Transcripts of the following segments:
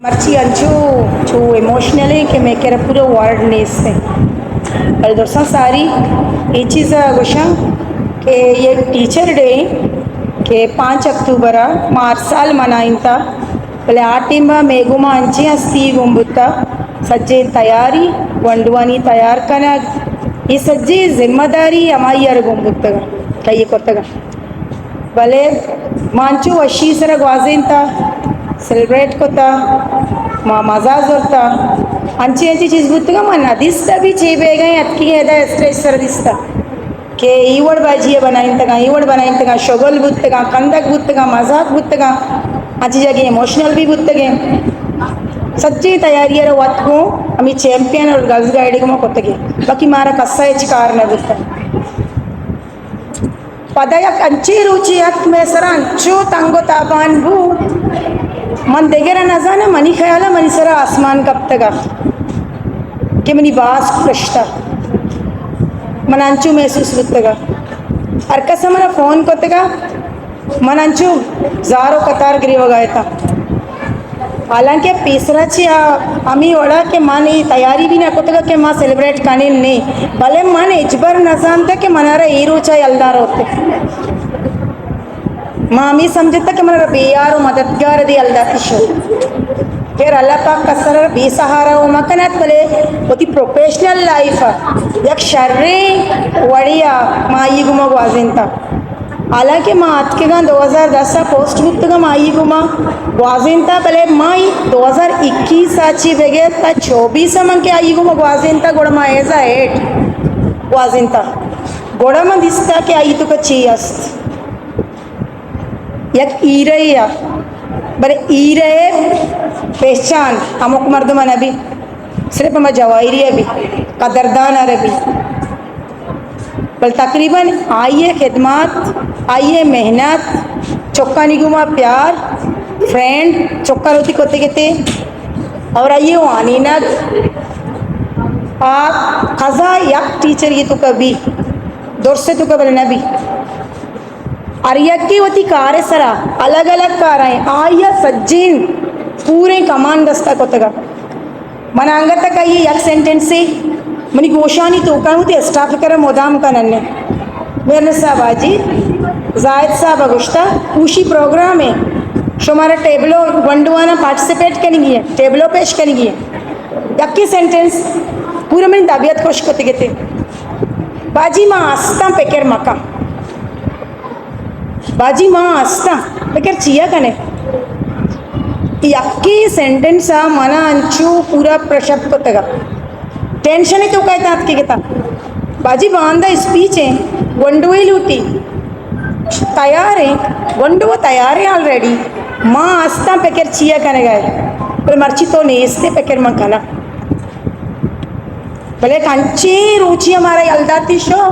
Marci anchu emotionally que me quer puro word nesse. पर दोस्तों सारी ये चीज़ गोशा कि ये टीचर डे के 5 अक्टूबर मार्साल मनाइंता पहले आ टीम मेगुमा अंची अस्ती गुंबुता सज्जे तैयारी वंडवानी तैयार करना ये सज्जे जिम्मेदारी हमारी यार गुंबुता कहीं कोत्तगा भले मांचू वशी सर ग्वाजेंता सेलिब्रेट कोता मा मजा जोरता अंची अंची चीज बुतगा मा नदिस्ता भी चेबेगा अतकी हेदा स्ट्रेस सर दिस्ता के ईवड़ बाजी बनाइंतगा ईवड़ बनाइंतगा शोगल बुतगा कंदक बुतगा मजाक बुतगा अंची जगह इमोशनल भी बुतगे सच्ची तैयारी है वत्को अमी चैंपियन और गर्ल्स गाइड को कोतगे बाकी मारा कस्सा एच कारण बुता पदयक अंची रुचि अत में सर अंचो तंगो तापान बू मन देगेरा नजाना मनी ख्याला मनी सरा आसमान कब तक कि मनी बास प्रश्ता मन अंचू महसूस बुतगा अरकसा मना फोन कोतगा मन अंचू जारो कतार गिरी वगायता हालांकि तीसरा ची अमी वड़ा के मन ये तैयारी भी ना कोतगा कि माँ सेलिब्रेट करने नहीं भले मन इजबर नजान था कि मनारा ये रोचा यलदार होते मामी समझता कि मनारा बेयार मददगार दी अल्लाह शो फिर अल्लाह पाक कसर बेसहारा हो मकनत भले होती प्रोफेशनल लाइफ यक शर्रे वड़िया माई गुमा वाजिनता हालांकि माँ अतकेगा 2010 पोस्ट बुतगा माई गुमा वाजिनता भले माई 2021 आची बेगे ता 24 मन के आई गुमा वाजिनता गोड़ मा एजा 8 वाजिनता गोड़ मा दिसता कि आई तो कच्ची अस्त यक ईरया बरे ईरे पहचान अमुक मर्दमन अभी सिर्फ हम जवाहरी अभी कदरदान अरबी बल तकरीबन आइए खिदमत आइए मेहनत चौका निगुमा प्यार फ्रेंड चौका रोती कोते कहते और आइए वो अनीनत आप खजा यक टीचर ये तो कभी दौर से तो कभी नबी अरियक्की होती कार सरा अलग अलग कार आए आया सज्जिन पूरे कमान दस्ता कोतगा मन अंगत का ये यक सेंटेंस से मनी गोशानी तो का होती स्टाफ कर मोदाम का नन्ने मेरे साहब आजी जायद साहब अगुश्ता उसी प्रोग्राम है शुमारा टेबलो वंडवाना पार्टिसिपेट करेंगी है टेबलो पेश करेंगी है यक्की सेंटेंस पूरे मेरी तबीयत खुश कोते कहते बाजी माँ आस्ता पेकर मका बाजी माँ आस्ता बेकर चिया कने यक्की सेंटेंस मना अंचू पूरा प्रशब्द को तगा टेंशन है तो कहता आपके कहता बाजी बांधा स्पीच है वंडुए लूटी तैयार है वंडुआ तैयार है ऑलरेडी माँ आस्ता बेकर चिया कने गए पर मर्ची तो नेस्ते बेकर मकाना भले कंची रुचि हमारा यलदाती शो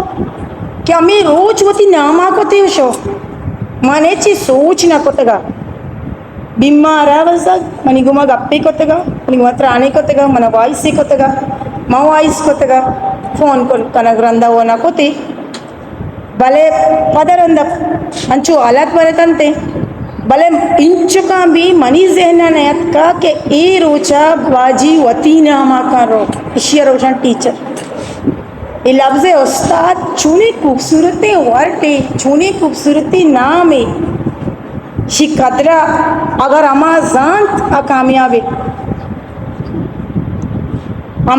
कि हमें रोज होती नामा को ती शो माने ची सोच ना कोतगा बिम्मारा वसा मनी गुमा गप्पे कोतगा मनी गुमा त्राणे कोतगा मन वाइस सी कोतगा मा वाइस कोतगा फोन को कना ग्रंदा होना कोती भले पदरंद अंचु अलग बरतंते भले इंचु का भी मनी जहना नयत का के ए रोचा बाजी वती नामा का रो इशिया रोशन टीचर ये लफ्ज़ उस्ताद छूने खूबसूरती वर्टे छूने खूबसूरती नाम है शी कदरा अगर अमा जानत आ कामयाबे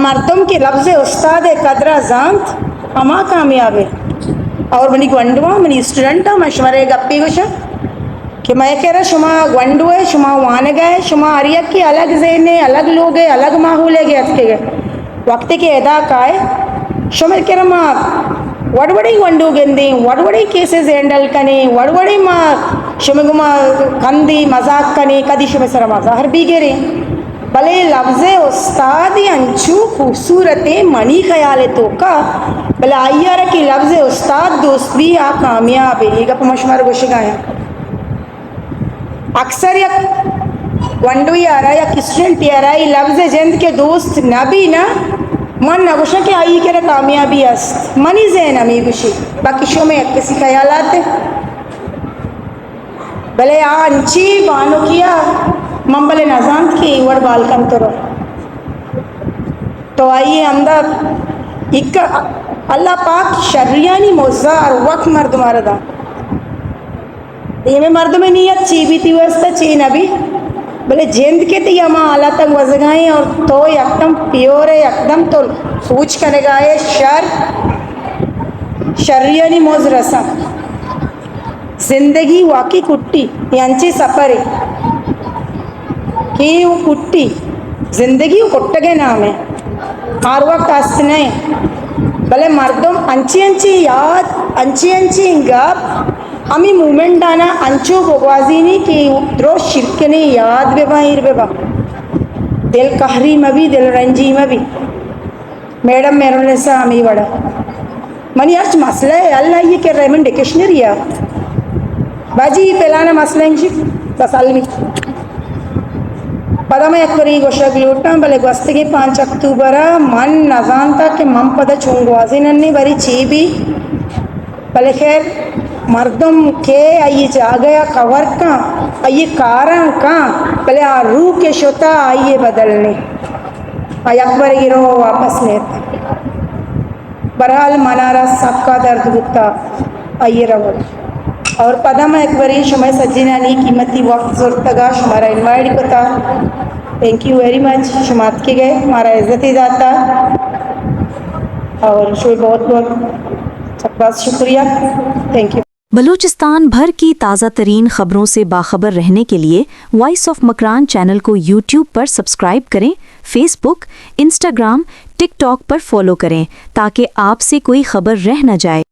मर्दम के लफ्ज़ उस्ताद कदरा जानत अमा कामयाबे और मनी वंडवा मनी स्टूडेंट मशवरे गप्पी गुशा कि मैं कह रहा शुमा वंडू है शुमा वान गए शुमा अरिया की अलग जहन है अलग लोग है अलग माहौल है गए वक्त के अदा का है शुमर के रमा वड़वड़ी वंडू गेंदी वड़वड़ी केसेस हैंडल कने वड़वड़ी मा शुमगुमा कंदी मजाक कने कदी शुम सर मजाहर भी गेरे भले लफ्ज़े उस्ताद अंचू खूबसूरते मनी ख्याल तो का भले आइयार की लफ्ज़े उस्ताद दोस्त भी आ कामयाब है ये गप मशमार गोशगा है अक्सर या वंडू यारा या स्टूडेंट यारा ये लफ्ज़े जंद के दोस्त ना भी ना मन नगुशा के आई के कामयाबी अस्त मनी जैन अमी गुशी बाकी शो में किसी ख्यालात भले आ अंची बानो किया मम्बले नजान की वड़ बालकन तो आइए अंदर इक अल्लाह पाक शर्रियानी मोज़ार वक्त मर्द मारदा ये में मर्द में नियत ची भी थी वस्ता ची नबी बोले जेंद के ती अमा आला तक वजगाएं और तो एकदम प्योर है एकदम तो पूछ करेगा ये शर्रियानी मोज रसा जिंदगी वाकी कुट्टी यांची सफर है कि वो कुट्टी जिंदगी कोट्टगे नाम है आर वक्त आस्तने भले मर्दम अंची अंची याद अंची गप अमी मूवमेंट आना अंचो बवाजीनी कि द्रो शिरकने याद बेबा इर बेबा दिल कहरी में भी दिल रंजी में भी मैडम मेरे सा अमी बड़ा मनी अर्च मसला है अल्लाह ये कर रहे हैं डिक्शनरी है बाजी पहलाना मसला इंची बस अलमी पदम एक्वरी गोशा ग्लूटा भले गस्तगी 5 अक्टूबर मन नजान था कि मम पद चुंगो अजीनन्नी बरी चीबी भले खैर मर्दम के आइए जागया कवर का आइए कारण का भले आ रूह के शोता आइए बदलने आई अकबर गिरो वापस लेते बरहाल मनारा सबका दर्द गुत्ता आइए रहो और पदम अकबरी शुमाय सज्जिना नी कीमती वक्त ज़रूरतगा शुमारा इन्वाइट कोता थैंक यू वेरी मच शुमात के गए हमारा इज्जत ही जाता और शुभ बहुत बहुत शुक्रिया थैंक यू। बलूचिस्तान भर की ताज़ा तरीन खबरों से बाखबर रहने के लिए वॉइस ऑफ मकरान चैनल को यूट्यूब पर सब्सक्राइब करें, फेसबुक, इंस्टाग्राम, टिकटॉक पर फॉलो करें ताकि आपसे कोई खबर रह न जाए।